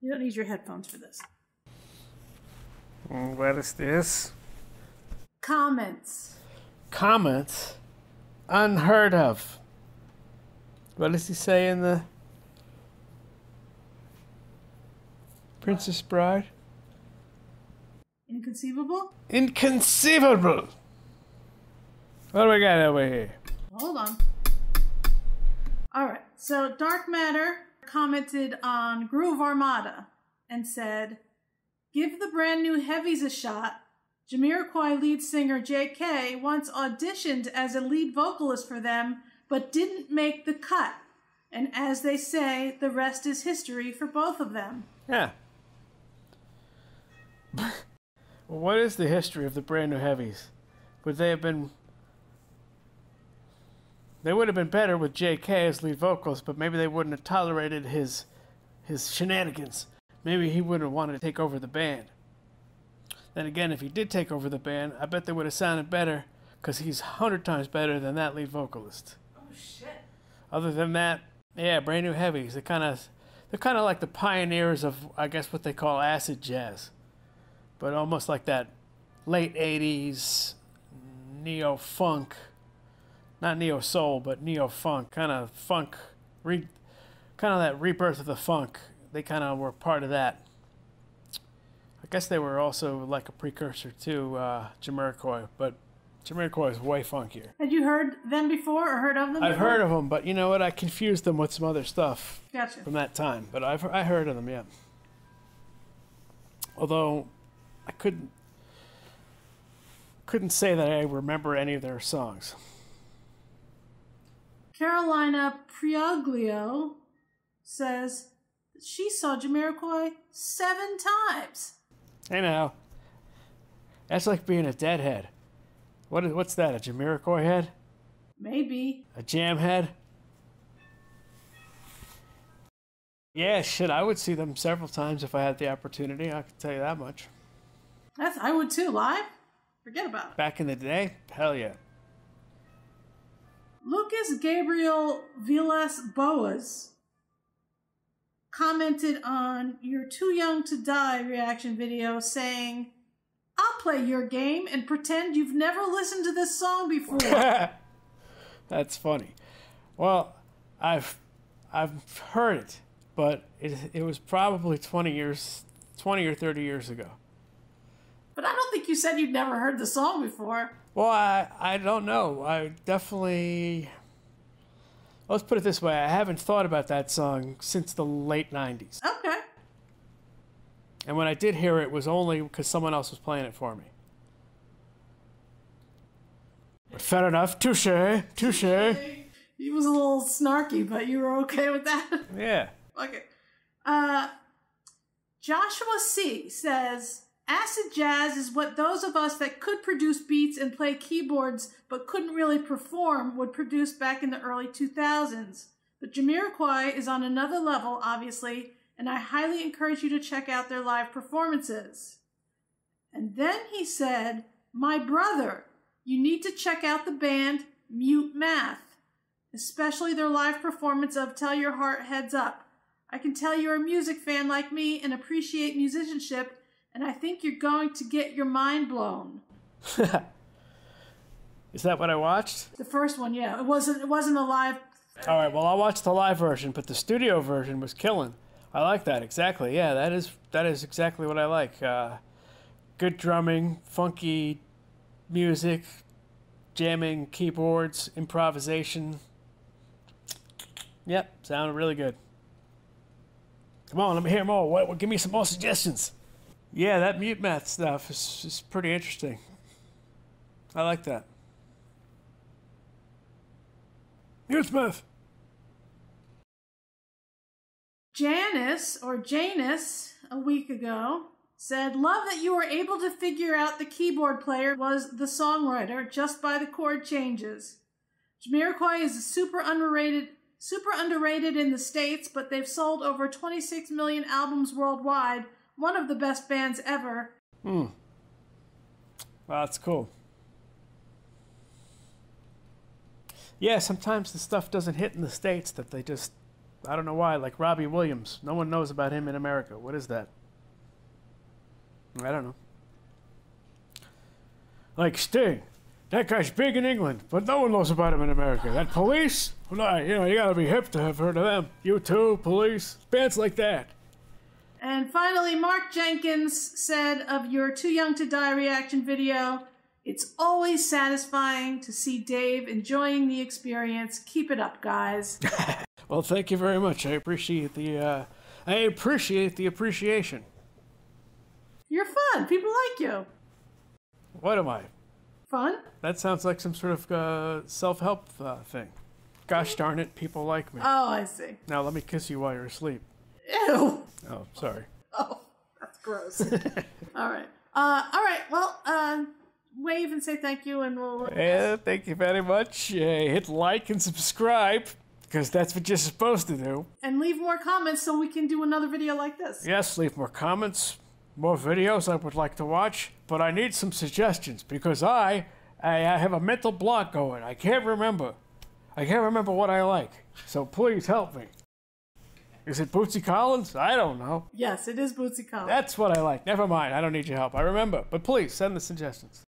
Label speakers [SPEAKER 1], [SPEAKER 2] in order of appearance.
[SPEAKER 1] You don't need your headphones for this.
[SPEAKER 2] What is this?
[SPEAKER 1] Comments.
[SPEAKER 2] Comments? Unheard of. What does he say in the Princess Bride?
[SPEAKER 1] Inconceivable?
[SPEAKER 2] Inconceivable! What do we got over here?
[SPEAKER 1] Hold on. Alright, so Dark Matter commented on Groove Armada and said, "Give the brand new heavies a shot. Jamiroquai lead singer JK once auditioned as a lead vocalist for them, but didn't make the cut. And as they say, the rest is history for both of them."
[SPEAKER 2] Yeah. What is the history of the brand new heavies? Would they have been... They would have been better with JK as lead vocalist, but maybe they wouldn't have tolerated his shenanigans. Maybe he wouldn't have wanted to take over the band. Then again, if he did take over the band, I bet they would have sounded better, because he's 100 times better than that lead vocalist.
[SPEAKER 1] Oh, shit.
[SPEAKER 2] Other than that, yeah, brand new heavies. They're kind of like the pioneers of, I guess, what they call acid jazz. But almost like that late 80s neo-funk. Not neo-soul, but neo-funk. Kind of funk. Kind of that rebirth of the funk. They kind of were part of that. I guess they were also like a precursor to Jamiroquai, but Jamiroquai is way funkier.
[SPEAKER 1] Had you heard them before or heard of them before?
[SPEAKER 2] I've heard of them, but you know what? I confused them with some other stuff from that time. But I heard of them, yeah. Although I couldn't say that I remember any of their songs.
[SPEAKER 1] Carolina Prioglio says she saw Jamiroquai 7 times.
[SPEAKER 2] Hey now, that's like being a deadhead. What's that? A Jamiroquai head?
[SPEAKER 1] Maybe.
[SPEAKER 2] A jam head? Yeah, shit, I would see them several times if I had the opportunity. I can tell you that much.
[SPEAKER 1] I would too. Live? Forget about it.
[SPEAKER 2] Back in the day? Hell yeah.
[SPEAKER 1] Lucas Gabriel Vilas Boas commented on your Too Young to Die reaction video saying, "I'll play your game and pretend you've never listened to this song before."
[SPEAKER 2] That's funny. Well, I've heard it, but it was probably 20 or 30 years ago.
[SPEAKER 1] But I don't think you said you'd never heard the song before.
[SPEAKER 2] Well, I don't know. I definitely... Let's put it this way. I haven't thought about that song since the late 90s.
[SPEAKER 1] Okay.
[SPEAKER 2] And when I did hear it, it was only because someone else was playing it for me. But fair enough. Touche. Touche.
[SPEAKER 1] He was a little snarky, but you were okay with that?
[SPEAKER 2] Yeah.
[SPEAKER 1] Okay. Joshua C. says, "Acid jazz is what those of us that could produce beats and play keyboards but couldn't really perform would produce back in the early 2000s. But Jamiroquai is on another level, obviously, and I highly encourage you to check out their live performances." And then he said, "My brother, you need to check out the band Mute Math, especially their live performance of Tell Your Heart Heads Up. I can tell you're a music fan like me and appreciate musicianship, and I think you're going to get your mind blown."
[SPEAKER 2] Is that what I watched?
[SPEAKER 1] The first one, yeah. It wasn't a live.
[SPEAKER 2] All right, well, I watched the live version, but the studio version was killing. I like that, exactly. Yeah, that is exactly what I like. Good drumming, funky music, jamming, keyboards, improvisation. Yep, sounded really good. Come on, let me hear more. Give me some more suggestions. Yeah, that Mute Math stuff is pretty interesting. I like that. Mute Math.
[SPEAKER 1] Janus a week ago said, "Love that you were able to figure out the keyboard player was the songwriter just by the chord changes. Jamiroquai is super underrated in the States, but they've sold over 26 million albums worldwide. One of the best bands ever."
[SPEAKER 2] Well, that's cool. Yeah, sometimes the stuff doesn't hit in the States that they just I don't know why, like Robbie Williams. No one knows about him in America. What is that? I don't know. Like Sting. That guy's big in England, but no one knows about him in America. That Police? Well, you know, you gotta be hip to have heard of them. U2, Police, bands like that.
[SPEAKER 1] And finally, Mark Jenkins said of your Too Young to Die reaction video, it's always satisfying to see Dave enjoying the experience. Keep it up, guys.
[SPEAKER 2] Well, thank you very much. I appreciate the appreciation.
[SPEAKER 1] You're fun. People like you.
[SPEAKER 2] What am I?
[SPEAKER 1] Fun?
[SPEAKER 2] That sounds like some sort of self-help thing. Gosh darn it, people like me.
[SPEAKER 1] Oh, I see.
[SPEAKER 2] Now let me kiss you while you're asleep.
[SPEAKER 1] Ew.
[SPEAKER 2] Oh, sorry.
[SPEAKER 1] Oh, that's gross. All right. All right. Well, wave and say thank you, and we'll.
[SPEAKER 2] Yeah, thank you very much. Hit like and subscribe, because that's what you're supposed to do.
[SPEAKER 1] And leave more comments so we can do another video like this.
[SPEAKER 2] Yes, leave more comments, more videos I would like to watch, but I need some suggestions, because I have a mental block going. I can't remember what I like. So please help me. Is it Bootsy Collins? I don't know.
[SPEAKER 1] Yes, it is Bootsy Collins.
[SPEAKER 2] That's what I like. Never mind. I don't need your help. I remember. But please, send the suggestions.